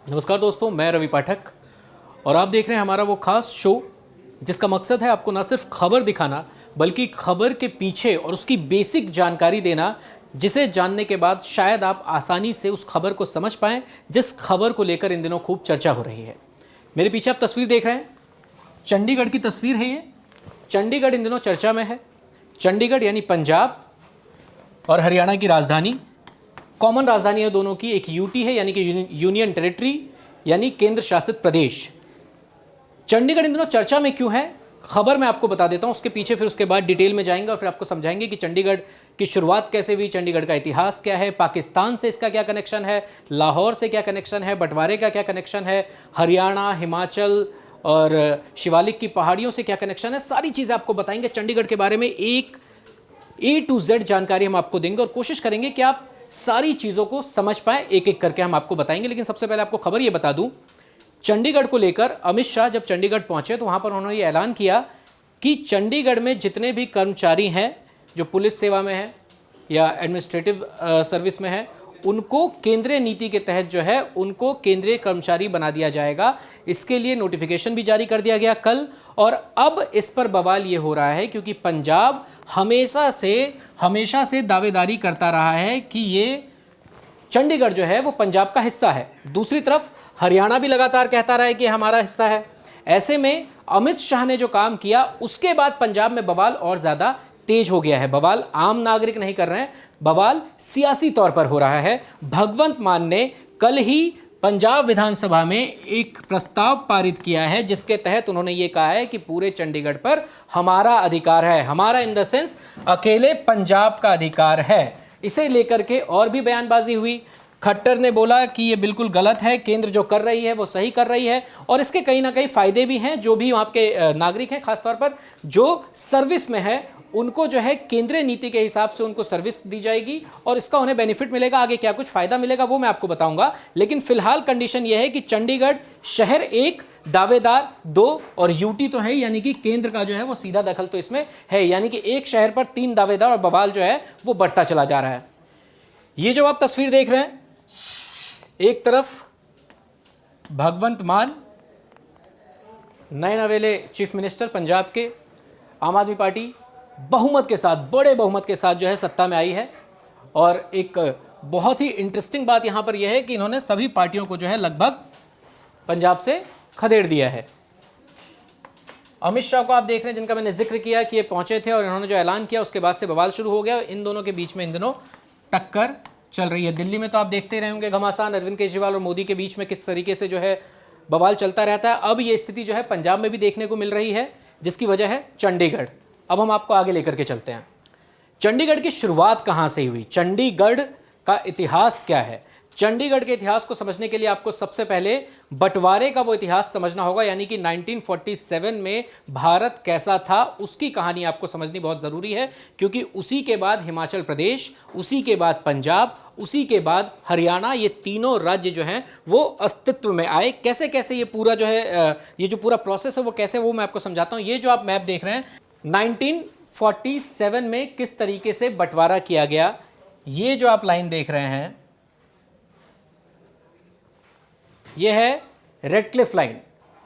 नमस्कार दोस्तों, मैं रवि पाठक और आप देख रहे हैं हमारा वो खास शो जिसका मकसद है आपको ना सिर्फ खबर दिखाना बल्कि खबर के पीछे और उसकी बेसिक जानकारी देना, जिसे जानने के बाद शायद आप आसानी से उस खबर को समझ पाएं जिस खबर को लेकर इन दिनों खूब चर्चा हो रही है। मेरे पीछे आप तस्वीर देख रहे हैं, चंडीगढ़ की तस्वीर है ये। चंडीगढ़ इन दिनों चर्चा में है। चंडीगढ़ यानी पंजाब और हरियाणा की राजधानी, कॉमन राजधानी है दोनों की, एक यूटी है यानी कि यूनियन टेरिटरी यानी केंद्र शासित प्रदेश। चंडीगढ़ इन दिनों चर्चा में क्यों है, खबर मैं आपको बता देता हूं, उसके पीछे फिर उसके बाद डिटेल में जाएंगे और फिर आपको समझाएंगे कि चंडीगढ़ की शुरुआत कैसे हुई, चंडीगढ़ का इतिहास क्या है, पाकिस्तान से इसका क्या कनेक्शन है, लाहौर से क्या कनेक्शन है, बंटवारे का क्या कनेक्शन है, हरियाणा, हिमाचल और शिवालिक की पहाड़ियों से क्या कनेक्शन है। सारी चीज़ें आपको बताएंगे चंडीगढ़ के बारे में, एक A to Z जानकारी हम आपको देंगे और कोशिश करेंगे कि आप सारी चीज़ों को समझ पाए। एक एक करके हम आपको बताएंगे, लेकिन सबसे पहले आपको खबर ये बता दूं, चंडीगढ़ को लेकर अमित शाह जब चंडीगढ़ पहुंचे तो वहां पर उन्होंने ये ऐलान किया कि चंडीगढ़ में जितने भी कर्मचारी हैं जो पुलिस सेवा में हैं या एडमिनिस्ट्रेटिव सर्विस में हैं, उनको केंद्रीय नीति के तहत जो है उनको केंद्रीय कर्मचारी बना दिया जाएगा। इसके लिए नोटिफिकेशन भी जारी कर दिया गया कल। और अब इस पर बवाल ये हो रहा है क्योंकि पंजाब हमेशा से दावेदारी करता रहा है कि ये चंडीगढ़ जो है वो पंजाब का हिस्सा है। दूसरी तरफ हरियाणा भी लगातार कहता रहा है कि हमारा हिस्सा है। ऐसे में अमित शाह ने जो काम किया उसके बाद पंजाब में बवाल और ज़्यादा तेज हो गया है। बवाल आम नागरिक नहीं कर रहे हैं, बवाल सियासी तौर पर हो रहा है। भगवंत मान ने कल ही पंजाब विधानसभा में एक प्रस्ताव पारित किया है जिसके तहत उन्होंने ये कहा है कि पूरे चंडीगढ़ पर हमारा अधिकार है। हमारा इन द सेंस अकेले पंजाब का अधिकार है। इसे लेकर के और भी बयानबाजी हुई। खट्टर ने बोला कि ये बिल्कुल गलत है, केंद्र जो कर रही है वो सही कर रही है और इसके कहीं ना कहीं फायदे भी हैं। जो भी वहाँ के नागरिक हैं, खासतौर पर जो सर्विस में है, उनको जो है केंद्रीय नीति के हिसाब से उनको सर्विस दी जाएगी और इसका उन्हें बेनिफिट मिलेगा। आगे क्या कुछ फायदा मिलेगा वो मैं आपको बताऊंगा, लेकिन फिलहाल कंडीशन यह है कि चंडीगढ़ शहर एक, दावेदार दो और यूटी तो है, यानी कि केंद्र का जो है वो सीधा दखल तो इसमें है, यानी कि एक शहर पर तीन दावेदार और बवाल जो है वो बढ़ता चला जा रहा है। ये जो आप तस्वीर देख रहे हैं, एक तरफ भगवंत मान नए नवेले चीफ मिनिस्टर पंजाब के, आम आदमी पार्टी बहुमत के साथ, बड़े बहुमत के साथ जो है सत्ता में आई है। और एक बहुत ही इंटरेस्टिंग बात यहाँ पर यह है कि इन्होंने सभी पार्टियों को जो है लगभग पंजाब से खदेड़ दिया है। अमित शाह को आप देख रहे हैं, जिनका मैंने जिक्र किया कि ये पहुंचे थे और इन्होंने जो ऐलान किया उसके बाद से बवाल शुरू हो गया। इन दोनों के बीच में इन दिनों टक्कर चल रही है। दिल्ली में तो आप देखते रहे होंगे घमासान, अरविंद केजरीवाल और मोदी के बीच में किस तरीके से जो है बवाल चलता रहता है। अब ये स्थिति जो है पंजाब में भी देखने को मिल रही है, जिसकी वजह है चंडीगढ़। अब हम आपको आगे लेकर के चलते हैं। चंडीगढ़ की शुरुआत कहां से हुई, चंडीगढ़ का इतिहास क्या है। चंडीगढ़ के इतिहास को समझने के लिए आपको सबसे पहले बंटवारे का वो इतिहास समझना होगा, यानी कि 1947 में भारत कैसा था उसकी कहानी आपको समझनी बहुत ज़रूरी है, क्योंकि उसी के बाद हिमाचल प्रदेश, उसी के बाद पंजाब, उसी के बाद हरियाणा, ये तीनों राज्य जो हैं वो अस्तित्व में आए। कैसे कैसे ये पूरा जो है ये जो पूरा प्रोसेस है वो कैसे, वो मैं आपको समझाता हूँ। ये जो आप मैप देख रहे हैं, 1947 में किस तरीके से बंटवारा किया गया, ये जो आप लाइन देख रहे हैं ये है red Cliff line.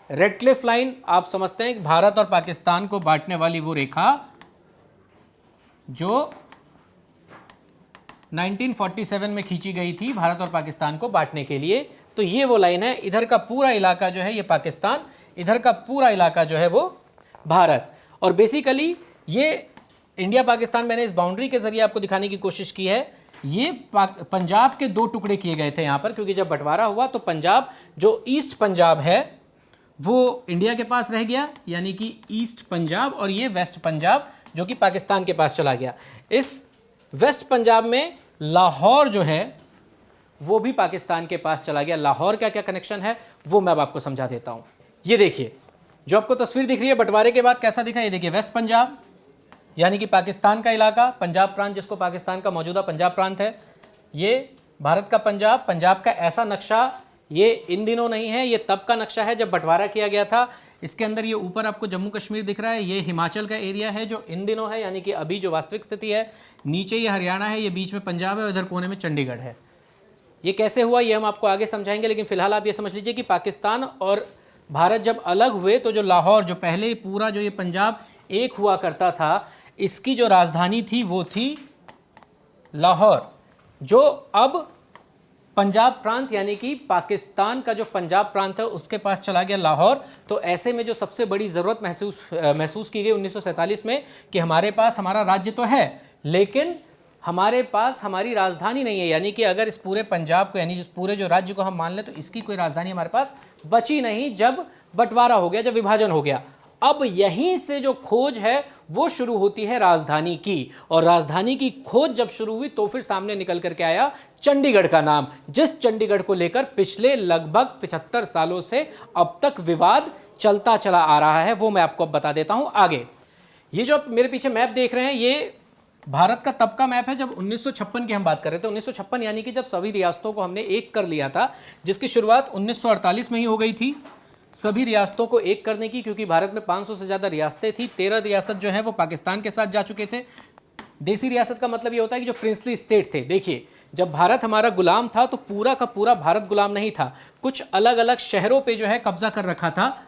Red Cliff line आप समझते हैं कि भारत और पाकिस्तान को बांटने वाली वो रेखा जो 1947 में खींची गई थी भारत और पाकिस्तान को बांटने के लिए। तो ये वो लाइन है, इधर का पूरा इलाका जो है ये पाकिस्तान, इधर का पूरा इलाका जो है वो भारत। और बेसिकली ये इंडिया पाकिस्तान, मैंने इस बाउंड्री के जरिए आपको दिखाने की कोशिश की है। ये पंजाब के दो टुकड़े किए गए थे यहाँ पर, क्योंकि जब बंटवारा हुआ तो पंजाब जो ईस्ट पंजाब है वो इंडिया के पास रह गया, यानी कि ईस्ट पंजाब, और ये वेस्ट पंजाब जो कि पाकिस्तान के पास चला गया। इस वेस्ट पंजाब में लाहौर जो है वो भी पाकिस्तान के पास चला गया। लाहौर का क्या कनेक्शन है वो मैं अब आपको समझा देता हूँ। ये देखिए जो आपको तस्वीर दिख रही है बंटवारे के बाद कैसा दिखा, ये देखिए वेस्ट पंजाब यानी कि पाकिस्तान का इलाका, पंजाब प्रांत जिसको पाकिस्तान का मौजूदा पंजाब प्रांत है, ये भारत का पंजाब। पंजाब का ऐसा नक्शा ये इन दिनों नहीं है, ये तब का नक्शा है जब बंटवारा किया गया था। इसके अंदर ये ऊपर आपको जम्मू कश्मीर दिख रहा है, ये हिमाचल का एरिया है जो इन दिनों है, यानी कि अभी जो वास्तविक स्थिति है। नीचे ये हरियाणा है, ये बीच में पंजाब है और इधर कोने में चंडीगढ़ है। ये कैसे हुआ ये हम आपको आगे समझाएंगे, लेकिन फिलहाल आप ये समझ लीजिए कि पाकिस्तान और भारत जब अलग हुए तो जो लाहौर, जो पहले पूरा जो ये पंजाब एक हुआ करता था, इसकी जो राजधानी थी वो थी लाहौर, जो अब पंजाब प्रांत यानी कि पाकिस्तान का जो पंजाब प्रांत है उसके पास चला गया लाहौर। तो ऐसे में जो सबसे बड़ी ज़रूरत महसूस की गई 1947 में कि हमारे पास हमारा राज्य तो है लेकिन हमारे पास हमारी राजधानी नहीं है, यानी कि अगर इस पूरे पंजाब को यानी जिस पूरे जो राज्य को हम मान लें तो इसकी कोई राजधानी हमारे पास बची नहीं जब बंटवारा हो गया, जब विभाजन हो गया। अब यहीं से जो खोज है वो शुरू होती है राजधानी की, और राजधानी की खोज जब शुरू हुई तो फिर सामने निकल करके आया चंडीगढ़ का नाम, जिस चंडीगढ़ को लेकर पिछले लगभग 75 सालों से अब तक विवाद चलता चला आ रहा है। वो मैं आपको अब बता देता हूं आगे। ये जो आप मेरे पीछे मैप देख रहे हैं ये भारत का तब का मैप है जब 1956 की हम बात कर रहे थे। 1956 यानी कि जब सभी रियासतों को हमने एक कर लिया था, जिसकी शुरुआत 1948 में ही हो गई थी सभी रियासतों को एक करने की, क्योंकि भारत में 500 से ज़्यादा रियासतें थी। 13 रियासत जो है वो पाकिस्तान के साथ जा चुके थे। देसी रियासत का मतलब ये होता है कि जो प्रिंसली स्टेट थे। देखिए, जब भारत हमारा गुलाम था तो पूरा का पूरा भारत गुलाम नहीं था, कुछ अलग अलग शहरों पे जो है कब्जा कर रखा था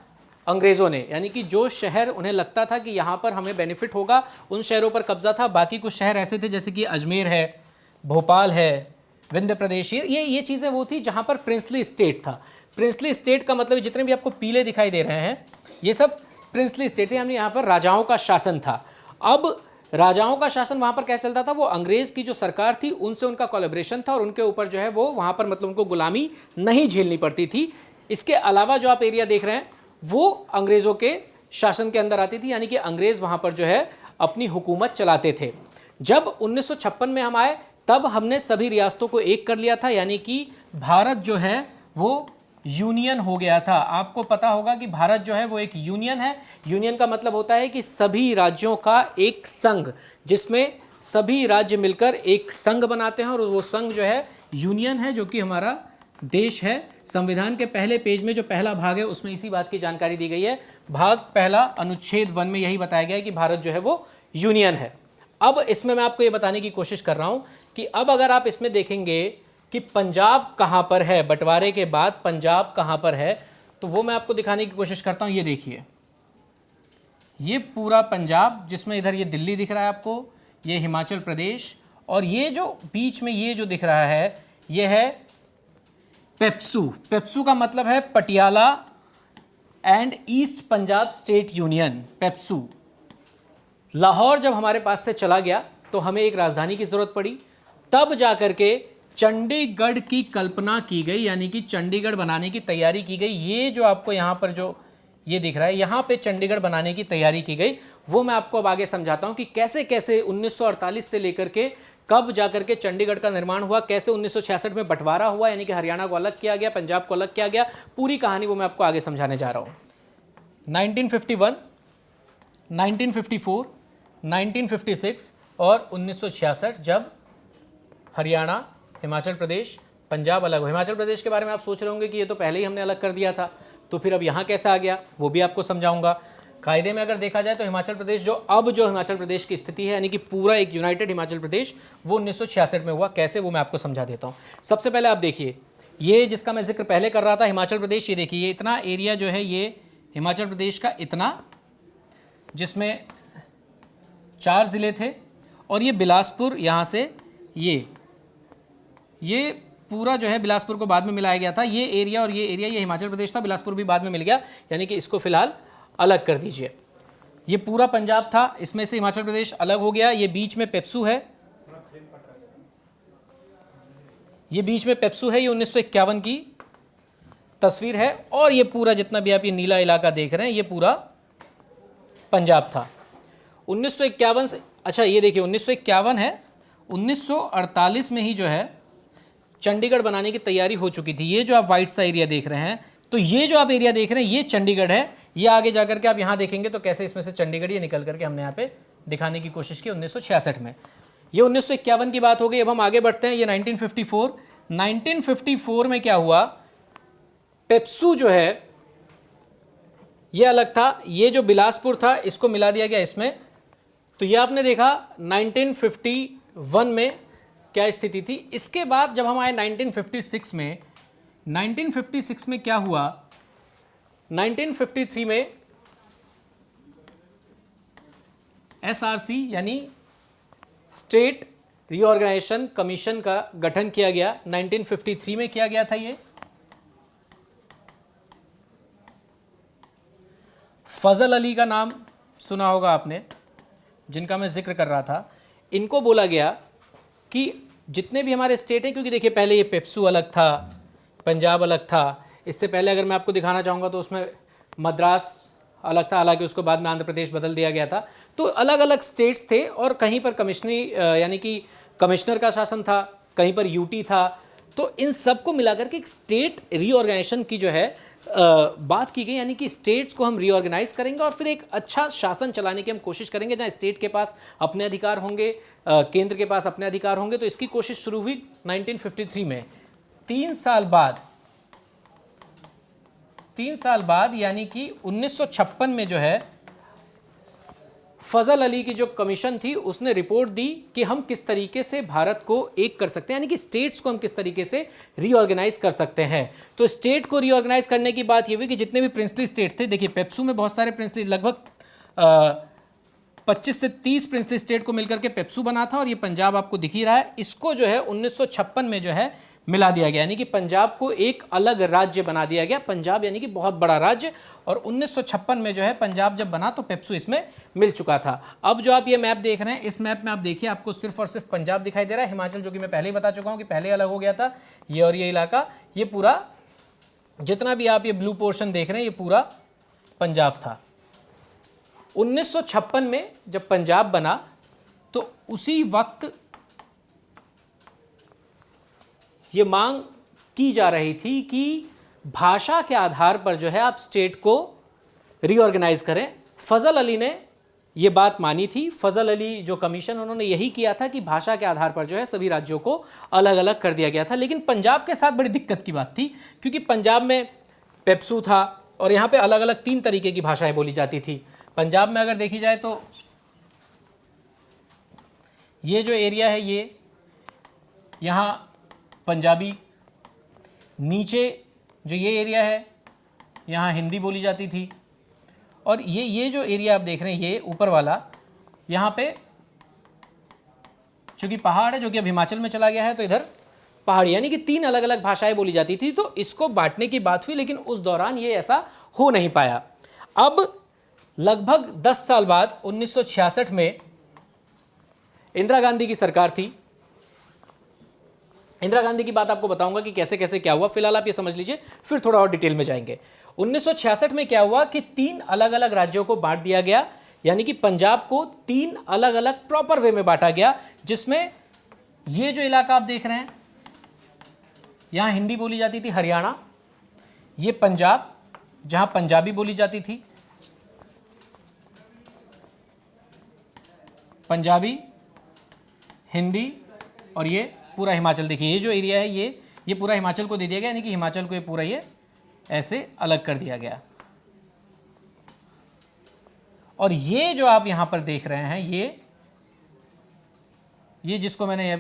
अंग्रेज़ों ने, यानी कि जो शहर उन्हें लगता था कि यहाँ पर हमें बेनिफिट होगा उन शहरों पर कब्जा था। बाकी कुछ शहर ऐसे थे जैसे कि अजमेर है, भोपाल है, विंध्य प्रदेश, ये चीज़ें वो थी जहाँ पर प्रिंसली स्टेट था। प्रिंसली स्टेट का मतलब जितने भी आपको पीले दिखाई दे रहे हैं ये सब प्रिंसली स्टेट थे, यानी यहाँ पर राजाओं का शासन था। अब राजाओं का शासन वहाँ पर कैसे चलता था, वो अंग्रेज़ की जो सरकार थी उनसे उनका कोलैबोरेशन था और उनके ऊपर जो है वो वहाँ पर मतलब उनको गुलामी नहीं झेलनी पड़ती थी। इसके अलावा जो आप एरिया देख रहे हैं वो अंग्रेज़ों के शासन के अंदर आती थी, यानी कि अंग्रेज़ वहाँ पर जो है अपनी हुकूमत चलाते थे। जब 1956 में हम आए तब हमने सभी रियासतों को एक कर लिया था, यानी कि भारत जो है वो यूनियन हो गया था। आपको पता होगा कि भारत जो है वो एक यूनियन है। यूनियन का मतलब होता है कि सभी राज्यों का एक संघ, जिसमें सभी राज्य मिलकर एक संघ बनाते हैं, और वो संघ जो है यूनियन है, जो कि हमारा देश है। संविधान के पहले पेज में जो पहला भाग है उसमें इसी बात की जानकारी दी गई है। भाग पहला अनुच्छेद 1 में यही बताया गया है कि भारत जो है वो यूनियन है। अब इसमें मैं आपको ये बताने की कोशिश कर रहा हूँ कि अब अगर आप इसमें देखेंगे कि पंजाब कहाँ पर है, बंटवारे के बाद पंजाब कहाँ पर है, तो वो मैं आपको दिखाने की कोशिश करता हूँ। ये देखिए, ये पूरा पंजाब, जिसमें इधर ये दिल्ली दिख रहा है आपको, ये हिमाचल प्रदेश, और ये जो बीच में ये जो दिख रहा है ये है पेप्सू। पेप्सू का मतलब है Patiala and east Punjab state union, PEPSU. Lahore जब हमारे पास से चला गया तो हमें एक राजधानी की ज़रूरत पड़ी, तब जा कर के चंडीगढ़ की कल्पना की गई, यानी कि चंडीगढ़ बनाने की तैयारी की गई। ये जो आपको यहाँ पर जो ये दिख रहा है, यहाँ पे चंडीगढ़ बनाने की तैयारी की गई। वो मैं आपको अब आगे समझाता हूँ कि कैसे कैसे 1948 से लेकर के कब जाकर के चंडीगढ़ का निर्माण हुआ, कैसे 1966 में बंटवारा हुआ, यानी कि हरियाणा को अलग किया गया, पंजाब को अलग किया गया। पूरी कहानी वो मैं आपको आगे समझाने जा रहा हूँ। 1951, 1954, 1956 और 1966 जब हरियाणा, हिमाचल प्रदेश, पंजाब अलग हो। हिमाचल प्रदेश के बारे में आप सोच रहे होंगे कि ये तो पहले ही हमने अलग कर दिया था, तो फिर अब यहाँ कैसे आ गया, वो भी आपको समझाऊंगा। कायदे में अगर देखा जाए तो हिमाचल प्रदेश जो हिमाचल प्रदेश की स्थिति है, यानी कि पूरा एक यूनाइटेड हिमाचल प्रदेश, वो 1966 में हुआ। कैसे, वो मैं आपको समझा देता हूँ। सबसे पहले आप देखिए, ये जिसका मैं जिक्र पहले कर रहा था हिमाचल प्रदेश, ये देखिए, ये इतना एरिया जो है ये हिमाचल प्रदेश का इतना, जिसमें 4 ज़िले थे, और ये बिलासपुर यहाँ से ये पूरा जो है बिलासपुर को बाद में मिलाया गया था। ये एरिया और ये एरिया ये हिमाचल प्रदेश था, बिलासपुर भी बाद में मिल गया, यानी कि इसको फिलहाल अलग कर दीजिए। ये पूरा पंजाब था, इसमें से हिमाचल प्रदेश अलग हो गया। ये बीच में पेप्सू है, ये बीच में पेप्सू है, ये 1951 की तस्वीर है, और ये पूरा जितना भी आप ये नीला इलाका देख रहे हैं ये पूरा पंजाब था। 1951 से, अच्छा ये देखिए 1951 है, 1948 में ही जो है चंडीगढ़ बनाने की तैयारी हो चुकी थी। ये जो आप वाइट सा एरिया देख रहे हैं, तो ये जो आप एरिया देख रहे हैं ये चंडीगढ़ है। ये आगे जाकर के आप यहाँ देखेंगे तो कैसे इसमें से चंडीगढ़ ये निकल करके हमने यहाँ पे दिखाने की कोशिश की 1966 में। ये 1951 की बात हो गई। अब हम आगे बढ़ते हैं, ये 1954 में क्या हुआ, पेप्सू जो है ये अलग था, ये जो बिलासपुर था इसको मिला दिया गया इसमें। तो ये आपने देखा 1951 में क्या स्थिति थी। इसके बाद जब हम आए 1956 में, 1956 में क्या हुआ, 1953 में SRC यानी स्टेट रीऑर्गेनाइजेशन कमीशन का गठन किया गया। 1953 में किया गया था ये। फजल अली का नाम सुना होगा आपने, जिनका मैं जिक्र कर रहा था। इनको बोला गया कि जितने भी हमारे स्टेट हैं, क्योंकि देखिए पहले ये पेप्सू अलग था, पंजाब अलग था, इससे पहले अगर मैं आपको दिखाना चाहूँगा तो उसमें मद्रास अलग था, हालांकि उसको बाद में आंध्र प्रदेश बदल दिया गया था। तो अलग अलग स्टेट्स थे और कहीं पर कमिश्नरी यानी कि कमिश्नर का शासन था, कहीं पर यूटी था। तो इन सबको मिलाकर के एक स्टेट रीऑर्गेनाइजेशन की जो है बात की गई, यानी कि स्टेट्स को हम रीऑर्गेनाइज करेंगे और फिर एक अच्छा शासन चलाने की हम कोशिश करेंगे, जहाँ स्टेट के पास अपने अधिकार होंगे, केंद्र के पास अपने अधिकार होंगे। तो इसकी कोशिश शुरू हुई 1953 में। 3 साल बाद यानी कि 1956 में जो है फजल अली की जो कमीशन थी उसने रिपोर्ट दी कि हम किस तरीके से भारत को एक कर सकते हैं, यानी कि स्टेट्स को हम किस तरीके से रीऑर्गेनाइज कर सकते हैं। तो स्टेट को रीऑर्गेनाइज करने की बात ये हुई कि जितने भी प्रिंसली स्टेट थे, देखिए पेप्सू में बहुत सारे प्रिंसली, लगभग 25 से 30 प्रिंसली स्टेट को मिलकर के पेप्सू बना था, और ये पंजाब आपको दिख ही रहा है। इसको जो है 1956 में जो है मिला दिया गया, यानी कि पंजाब को एक अलग राज्य बना दिया गया। पंजाब यानी कि बहुत बड़ा राज्य, और 1956 में जो है पंजाब जब बना तो पेप्सू इसमें मिल चुका था। अब जो आप ये मैप देख रहे हैं, इस मैप में आप देखिए आपको सिर्फ और सिर्फ पंजाब दिखाई दे रहा है। हिमाचल, जो कि मैं पहले ही बता चुका हूँ कि पहले अलग हो गया था, ये और ये इलाका, ये पूरा जितना भी आप ये ब्लू पोर्शन देख रहे हैं ये पूरा पंजाब था। 1956 में जब पंजाब बना तो उसी वक्त ये मांग की जा रही थी कि भाषा के आधार पर जो है आप स्टेट को रीऑर्गेनाइज करें। फजल अली ने ये बात मानी थी। फजल अली जो कमीशन, उन्होंने यही किया था कि भाषा के आधार पर जो है सभी राज्यों को अलग अलग कर दिया गया था। लेकिन पंजाब के साथ बड़ी दिक्कत की बात थी, क्योंकि पंजाब में पेप्सू था और यहाँ पे अलग अलग 3 तरीके की भाषाएं बोली जाती थी। पंजाब में अगर देखी जाए तो ये जो एरिया है ये यहाँ पंजाबी, नीचे जो ये एरिया है यहाँ हिंदी बोली जाती थी, और ये जो एरिया आप देख रहे हैं ये ऊपर वाला, यहाँ पे चूँकि पहाड़ है जो कि अब हिमाचल में चला गया है तो इधर पहाड़ी, यानी कि 3 अलग अलग भाषाएं बोली जाती थी। तो इसको बांटने की बात हुई, लेकिन उस दौरान ये ऐसा हो नहीं पाया। अब लगभग 10 साल बाद 1966 में इंदिरा गांधी की सरकार थी। इंदिरा गांधी की बात आपको बताऊंगा कि कैसे कैसे क्या हुआ, फिलहाल आप ये समझ लीजिए, फिर थोड़ा और डिटेल में जाएंगे। 1966 में क्या हुआ कि 3 अलग अलग राज्यों को बांट दिया गया, यानी कि पंजाब को 3 अलग अलग प्रॉपर वे में बांटा गया, जिसमें ये जो इलाका आप देख रहे हैं यहां हिंदी बोली जाती थी, हरियाणा, ये पंजाब जहां पंजाबी बोली जाती थी, पंजाबी, हिंदी, और ये पूरा हिमाचल। देखिए ये जो एरिया है ये पूरा हिमाचल को दे दिया गया, यानी कि हिमाचल को ये पूरा ये ऐसे अलग कर दिया गया। और ये जो आप यहां पर देख रहे हैं ये जिसको मैंने ये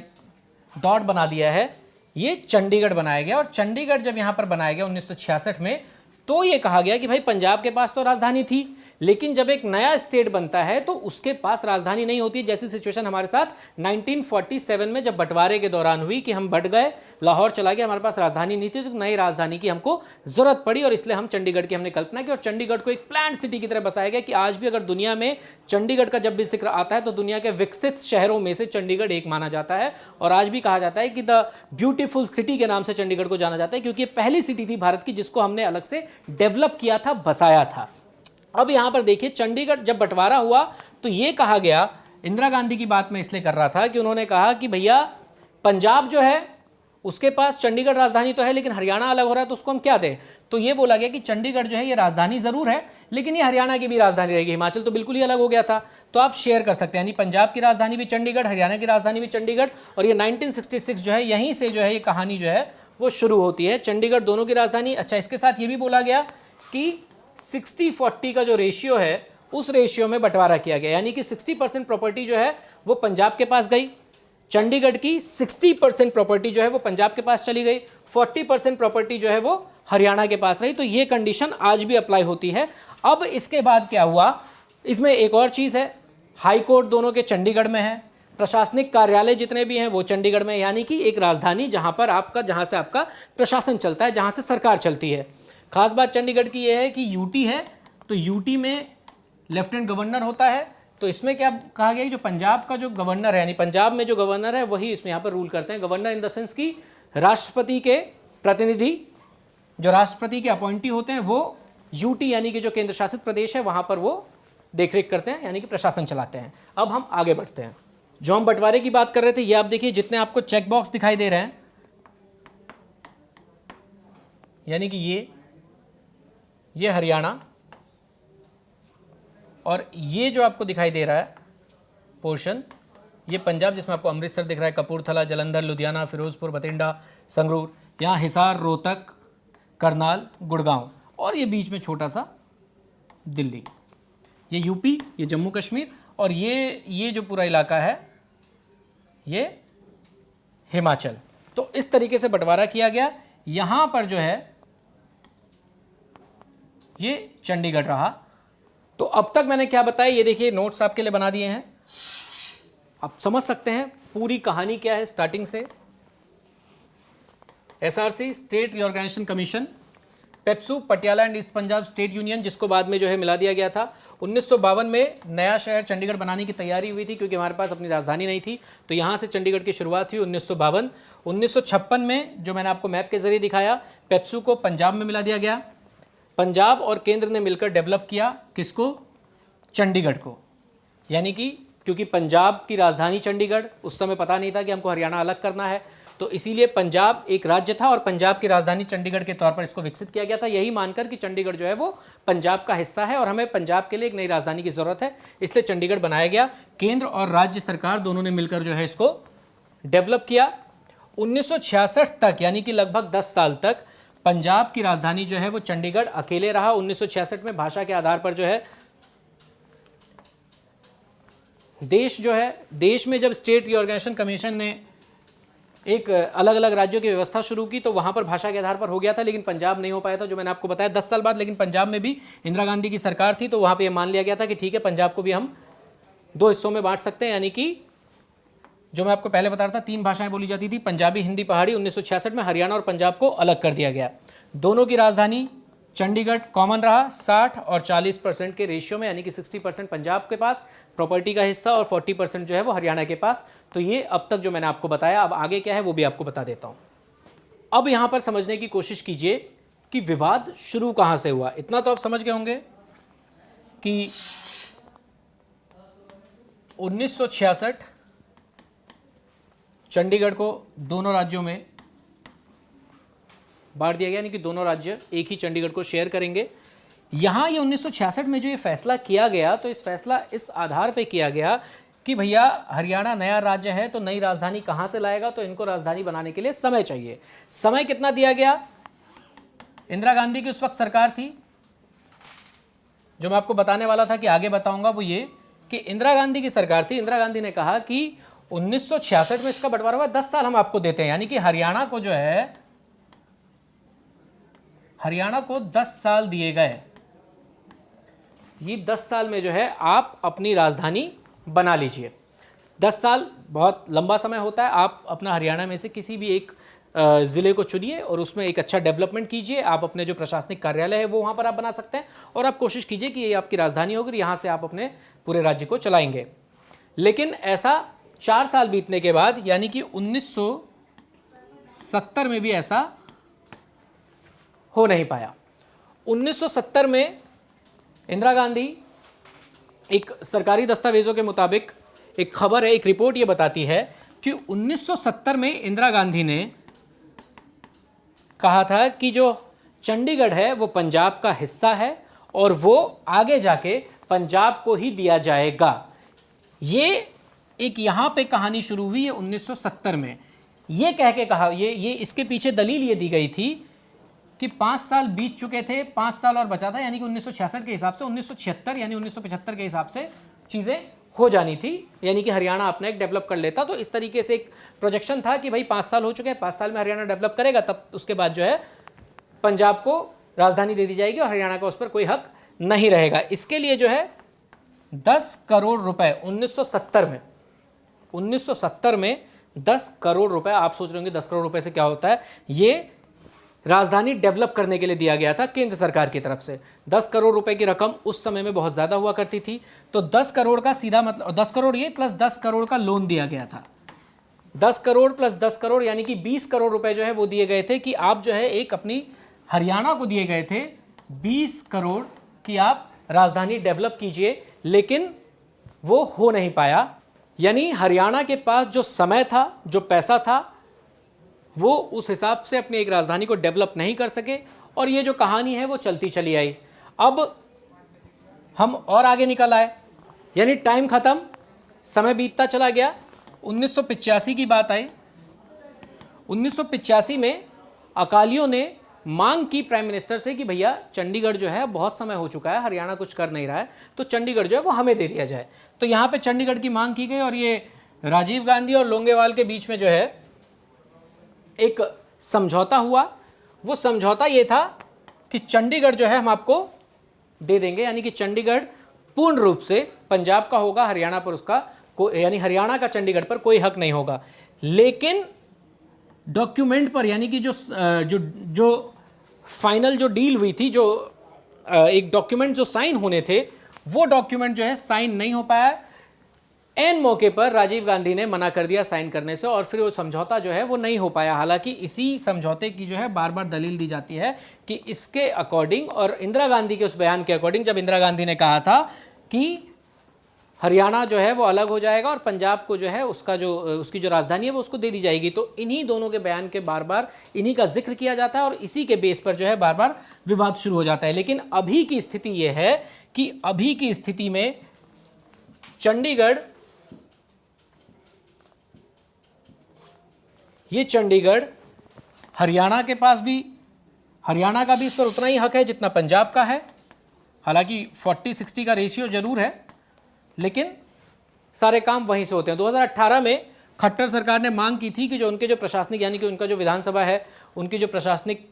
डॉट बना दिया है, ये चंडीगढ़ बनाया गया। और चंडीगढ़ जब यहां पर बनाया गया 1966 में, तो ये कहा गया कि भाई पंजाब के पास तो राजधानी थी, लेकिन जब एक नया स्टेट बनता है तो उसके पास राजधानी नहीं होती। जैसी सिचुएशन हमारे साथ 1947 में जब बंटवारे के दौरान हुई कि हम बट गए, लाहौर चला गया, हमारे पास राजधानी नहीं थी, तो नई राजधानी की हमको जरूरत पड़ी, और इसलिए हम चंडीगढ़ की हमने कल्पना की और चंडीगढ़ को एक प्लान्ड सिटी की तरह बसाया गया कि आज भी अगर दुनिया में चंडीगढ़ का जब भी जिक्र आता है तो दुनिया के विकसित शहरों में से चंडीगढ़ एक माना जाता है। और आज भी कहा जाता है कि द ब्यूटीफुल सिटी के नाम से चंडीगढ़ को जाना जाता है, क्योंकि ये पहली सिटी थी भारत की जिसको हमने अलग से डेवलप किया था, बसाया था। अब यहां पर देखिए चंडीगढ़ जब बंटवारा हुआ तो यह कहा गया, इंदिरा गांधी की बात मैं इसलिए कर रहा था कि उन्होंने कहा कि भैया पंजाब जो है उसके पास चंडीगढ़ राजधानी तो है, लेकिन हरियाणा अलग हो रहा है तो उसको हम क्या दें। तो ये बोला गया कि चंडीगढ़ जो है ये राजधानी जरूर है, लेकिन ये हरियाणा की भी राजधानी रहेगी। हिमाचल तो बिल्कुल ही अलग हो गया था, तो आप शेयर कर सकते हैं, यानी पंजाब की राजधानी भी चंडीगढ़, हरियाणा की राजधानी भी चंडीगढ़। और ये 1966 जो है यहीं से जो है ये कहानी जो है वो शुरू होती है, चंडीगढ़ दोनों की राजधानी। अच्छा, इसके साथ ये भी बोला गया कि 60-40 का जो रेशियो है उस रेशियो में बंटवारा किया गया, यानी कि 60% प्रॉपर्टी जो है वो पंजाब के पास गई, चंडीगढ़ की 60% प्रॉपर्टी जो है वो पंजाब के पास चली गई, 40% प्रॉपर्टी जो है वो हरियाणा के पास रही। तो ये कंडीशन आज भी अप्लाई होती है। अब इसके बाद क्या हुआ, इसमें एक और चीज़ है, हाई कोर्ट दोनों के चंडीगढ़ में है, प्रशासनिक कार्यालय जितने भी हैं वो चंडीगढ़ में, यानी कि एक राजधानी जहां से आपका प्रशासन चलता है, जहां से सरकार चलती है। खास बात चंडीगढ़ की यह है कि यूटी है, तो यूटी में लेफ्टिनेंट गवर्नर होता है। तो इसमें क्या कहा गया कि जो पंजाब का जो गवर्नर है, यानी पंजाब में जो गवर्नर है वही इसमें यहाँ पर रूल करते हैं। गवर्नर इन द सेंस की राष्ट्रपति के प्रतिनिधि, जो राष्ट्रपति के अपॉइंटी होते हैं वो यूटी यानी कि जो केंद्र शासित प्रदेश है वहां पर वो देखरेख करते हैं, यानी कि प्रशासन चलाते हैं। अब हम आगे बढ़ते हैं। जो हम बंटवारे की बात कर रहे थे, ये आप देखिए जितने आपको चेक बॉक्स दिखाई दे रहे हैं, यानी कि ये हरियाणा, और ये जो आपको दिखाई दे रहा है पोर्शन, ये पंजाब, जिसमें आपको अमृतसर दिख रहा है, कपूरथला, जलंधर, लुधियाना, फिरोजपुर, बठिंडा, संगरूर, यहाँ हिसार, रोहतक, करनाल, गुड़गांव, और ये बीच में छोटा सा दिल्ली। ये यूपी, ये जम्मू कश्मीर, और ये जो पूरा इलाका है ये हिमाचल। तो इस तरीके से बंटवारा किया गया। यहाँ पर जो है ये चंडीगढ़ रहा। तो अब तक मैंने क्या बताया, ये देखिए नोट्स आपके लिए बना दिए हैं, आप समझ सकते हैं पूरी कहानी क्या है स्टार्टिंग से। SRC, state reorganisation commission, PEPSU, Patiala and east Punjab state union, जिसको बाद में जो है मिला दिया गया था। 1952 में नया शहर चंडीगढ़ बनाने की तैयारी हुई थी, क्योंकि हमारे पास अपनी राजधानी नहीं थी, तो यहाँ से चंडीगढ़ की शुरुआत हुई 1952। 1956 में जो मैंने आपको मैप के जरिए दिखाया, पेप्सू को पंजाब में मिला दिया गया। पंजाब और केंद्र ने मिलकर डेवलप किया किसको, चंडीगढ़ को, यानी कि क्योंकि पंजाब की राजधानी चंडीगढ़, उस समय पता नहीं था कि हमको हरियाणा अलग करना है, तो इसीलिए पंजाब एक राज्य था और पंजाब की राजधानी चंडीगढ़ के तौर पर इसको विकसित किया गया था, यही मानकर कि चंडीगढ़ जो है वो पंजाब का हिस्सा है और हमें पंजाब के लिए एक नई राजधानी की ज़रूरत है, इसलिए चंडीगढ़ बनाया गया। केंद्र और राज्य सरकार दोनों ने मिलकर जो है इसको डेवलप किया। 1966 तक, यानी कि लगभग 10 साल तक पंजाब की राजधानी जो है वो चंडीगढ़ अकेले रहा। 1966 में भाषा के आधार पर जो है देश में जब स्टेट रिऑर्गेनाइजेशन कमीशन ने एक अलग अलग राज्यों की व्यवस्था शुरू की, तो वहां पर भाषा के आधार पर हो गया था, लेकिन पंजाब नहीं हो पाया था, जो मैंने आपको बताया 10 साल बाद। लेकिन पंजाब में भी इंदिरा गांधी की सरकार थी, तो वहां पे ये मान लिया गया था कि ठीक है, पंजाब को भी हम 2 हिस्सों में बांट सकते हैं, यानी कि जो मैं आपको पहले बता रहा था 3 भाषाएं बोली जाती थी, पंजाबी, हिंदी, पहाड़ी। 1966 में हरियाणा और पंजाब को अलग कर दिया गया। दोनों की राजधानी चंडीगढ़ कॉमन रहा, 60 और 40% के रेशियो में, यानी कि 60% पंजाब के पास प्रॉपर्टी का हिस्सा और 40% जो है वो हरियाणा के पास। तो ये अब तक जो मैंने आपको बताया, अब आगे क्या है वो भी आपको बता देता हूँ। अब यहाँ पर समझने की कोशिश कीजिए कि विवाद शुरू कहाँ से हुआ। इतना तो आप समझ गए होंगे कि 1966 चंडीगढ़ को दोनों राज्यों में बांट दिया गया, यानी कि दोनों राज्य एक ही चंडीगढ़ को शेयर करेंगे। यहाँ ये 1966 में जो ये फैसला किया गया, तो इस फैसला इस आधार पे किया गया कि भैया हरियाणा नया राज्य है, तो नई राजधानी कहाँ से लाएगा, तो इनको राजधानी बनाने के लिए समय चाहिए। समय कितना दिया गया, इंदिरा गांधी की उस वक्त सरकार थी, जो मैं आपको बताने वाला था कि आगे बताऊंगा, वो ये कि इंदिरा गांधी की सरकार थी। इंदिरा गांधी ने कहा कि 1966 में इसका बंटवारा हुआ, 10 साल हम आपको देते हैं, यानी कि हरियाणा को जो है, हरियाणा को 10 साल दिए गए। ये 10 साल में जो है आप अपनी राजधानी बना लीजिए। 10 साल बहुत लंबा समय होता है। आप अपना हरियाणा में से किसी भी एक ज़िले को चुनिए और उसमें एक अच्छा डेवलपमेंट कीजिए। आप अपने जो प्रशासनिक कार्यालय है वो वहाँ पर आप बना सकते हैं और आप कोशिश कीजिए कि ये आपकी राजधानी होगी, यहाँ से आप अपने पूरे राज्य को चलाएंगे। लेकिन ऐसा 4 साल बीतने के बाद, यानी कि 1970 में भी ऐसा हो नहीं पाया। 1970 में इंदिरा गांधी, एक सरकारी दस्तावेजों के मुताबिक एक खबर है, एक रिपोर्ट ये बताती है कि 1970 में इंदिरा गांधी ने कहा था कि जो चंडीगढ़ है वो पंजाब का हिस्सा है और वो आगे जाके पंजाब को ही दिया जाएगा। ये एक यहाँ पे कहानी शुरू हुई है 1970 में। ये कह के कहा, ये इसके पीछे दलील ये दी गई थी कि 5 साल बीत चुके थे, 5 साल और बचा था, यानी कि 1966 के हिसाब से 1976 यानी 1975 के हिसाब से चीज़ें हो जानी थी, यानी कि हरियाणा अपना एक डेवलप कर लेता। तो इस तरीके से एक प्रोजेक्शन था कि भाई 5 साल हो चुके हैं, 5 साल में हरियाणा डेवलप करेगा, तब उसके बाद जो है पंजाब को राजधानी दे दी जाएगी और हरियाणा का उस पर कोई हक नहीं रहेगा। इसके लिए जो है 10 करोड़ रुपए 1970 में 10 करोड़ रुपए, आप सोच रहे होंगे 10 करोड़ रुपए से क्या होता है, ये राजधानी डेवलप करने के लिए दिया गया था केंद्र सरकार की तरफ से। 10 करोड़ रुपए की रकम उस समय में बहुत ज़्यादा हुआ करती थी, तो 10 करोड़ का सीधा मतलब 10 करोड़ ये प्लस 10 करोड़ का लोन दिया गया था। 10 करोड़ प्लस 10 करोड़ यानी कि 20 करोड़ रुपए जो है वो दिए गए थे कि आप जो है एक अपनी हरियाणा को दिए गए थे 20 करोड़ कि आप राजधानी डेवलप कीजिए, लेकिन वो हो नहीं पाया। यानी हरियाणा के पास जो समय था, जो पैसा था, वो उस हिसाब से अपनी एक राजधानी को डेवलप नहीं कर सके और ये जो कहानी है वो चलती चली आई। अब हम और आगे निकल आए, यानी टाइम खत्म, समय बीतता चला गया। 1985 की बात आई। 1985 में अकालियों ने मांग की प्राइम मिनिस्टर से कि भैया चंडीगढ़ जो है बहुत समय हो चुका है, हरियाणा कुछ कर नहीं रहा है, तो चंडीगढ़ जो है वो हमें दे दिया जाए। तो यहाँ पे चंडीगढ़ की मांग की गई और ये राजीव गांधी और लोंगेवाल के बीच में जो है एक समझौता हुआ। वो समझौता ये था कि चंडीगढ़ जो है हम आपको दे देंगे, यानी कि चंडीगढ़ पूर्ण रूप से पंजाब का होगा, हरियाणा पर उसका यानी हरियाणा का चंडीगढ़ पर कोई हक नहीं होगा। लेकिन डॉक्यूमेंट पर, यानी कि जो फाइनल जो डील हुई थी, जो एक डॉक्यूमेंट जो साइन होने थे, वो डॉक्यूमेंट जो है साइन नहीं हो पाया। एन मौके पर राजीव गांधी ने मना कर दिया साइन करने से और फिर वो समझौता जो है वो नहीं हो पाया। हालांकि इसी समझौते की जो है बार बार दलील दी जाती है कि इसके अकॉर्डिंग और इंदिरा गांधी के उस बयान के अकॉर्डिंग, जब इंदिरा गांधी ने कहा था कि हरियाणा जो है वो अलग हो जाएगा और पंजाब को जो है उसकी जो राजधानी है वो उसको दे दी जाएगी, तो इन्हीं दोनों के बयान के बार बार इन्हीं का जिक्र किया जाता है और इसी के बेस पर जो है बार बार विवाद शुरू हो जाता है। लेकिन अभी की स्थिति ये है कि अभी की स्थिति में चंडीगढ़ हरियाणा के पास भी, हरियाणा का भी इस पर उतना ही हक है जितना पंजाब का है। हालांकि 40-60 का रेशियो जरूर है, लेकिन सारे काम वहीं से होते हैं। 2018 में खट्टर सरकार ने मांग की थी कि जो उनके जो प्रशासनिक, यानी कि उनका जो विधानसभा है, उनकी जो प्रशासनिक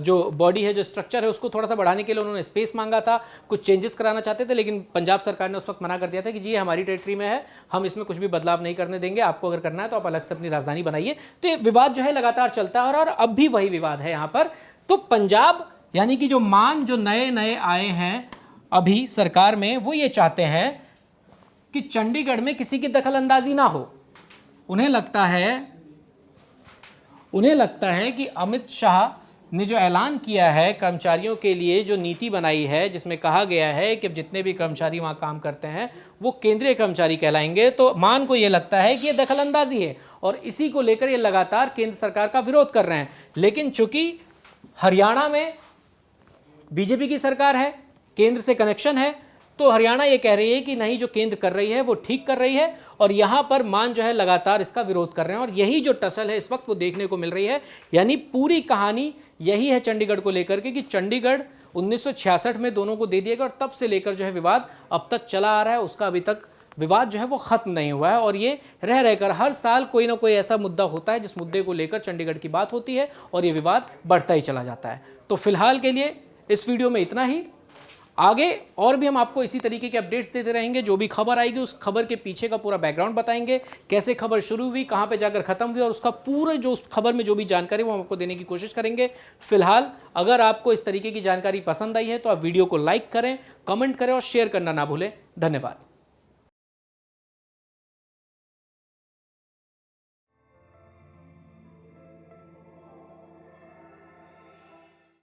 जो बॉडी है, जो स्ट्रक्चर है, उसको थोड़ा सा बढ़ाने के लिए उन्होंने स्पेस मांगा था, कुछ चेंजेस कराना चाहते थे, लेकिन पंजाब सरकार ने उस वक्त मना कर दिया था कि जी हमारी टेरिटरी में है, हम इसमें कुछ भी बदलाव नहीं करने देंगे, आपको अगर करना है तो आप अलग से अपनी राजधानी बनाइए। तो ये विवाद जो है लगातार चलता है और अब भी वही विवाद है यहाँ पर। तो पंजाब, यानी कि जो मान जो नए नए आए हैं अभी सरकार में, वो ये चाहते हैं कि चंडीगढ़ में किसी की दखल अंदाजी ना हो। उन्हें लगता है कि अमित शाह ने जो ऐलान किया है कर्मचारियों के लिए, जो नीति बनाई है जिसमें कहा गया है कि अब जितने भी कर्मचारी वहाँ काम करते हैं वो केंद्रीय कर्मचारी कहलाएंगे, तो मान को ये लगता है कि ये दखल अंदाजी है और इसी को लेकर ये लगातार केंद्र सरकार का विरोध कर रहे हैं। लेकिन चूंकि हरियाणा में बीजेपी की सरकार है, केंद्र से कनेक्शन है, तो हरियाणा ये कह रही है कि नहीं, जो केंद्र कर रही है वो ठीक कर रही है और यहाँ पर मान जो है लगातार इसका विरोध कर रहे हैं और यही जो टसल है इस वक्त वो देखने को मिल रही है। यानी पूरी कहानी यही है चंडीगढ़ को लेकर के कि चंडीगढ़ 1966 में दोनों को दे दिया गया और तब से लेकर जो है विवाद अब तक चला आ रहा है, उसका अभी तक विवाद जो है वो खत्म नहीं हुआ है और ये रह रहकर हर साल कोई ना कोई ऐसा मुद्दा होता है जिस मुद्दे को लेकर चंडीगढ़ की बात होती है और ये विवाद बढ़ता ही चला जाता है। तो फिलहाल के लिए इस वीडियो में इतना ही। आगे और भी हम आपको इसी तरीके के अपडेट्स देते रहेंगे। जो भी खबर आएगी उस खबर के पीछे का पूरा बैकग्राउंड बताएंगे, कैसे खबर शुरू हुई, कहां पे जाकर खत्म हुई और उसका पूरे जो उस खबर में जो भी जानकारी वो हम आपको देने की कोशिश करेंगे। फिलहाल अगर आपको इस तरीके की जानकारी पसंद आई है तो आप वीडियो को लाइक करें, कमेंट करें और शेयर करना ना भूलें। धन्यवाद।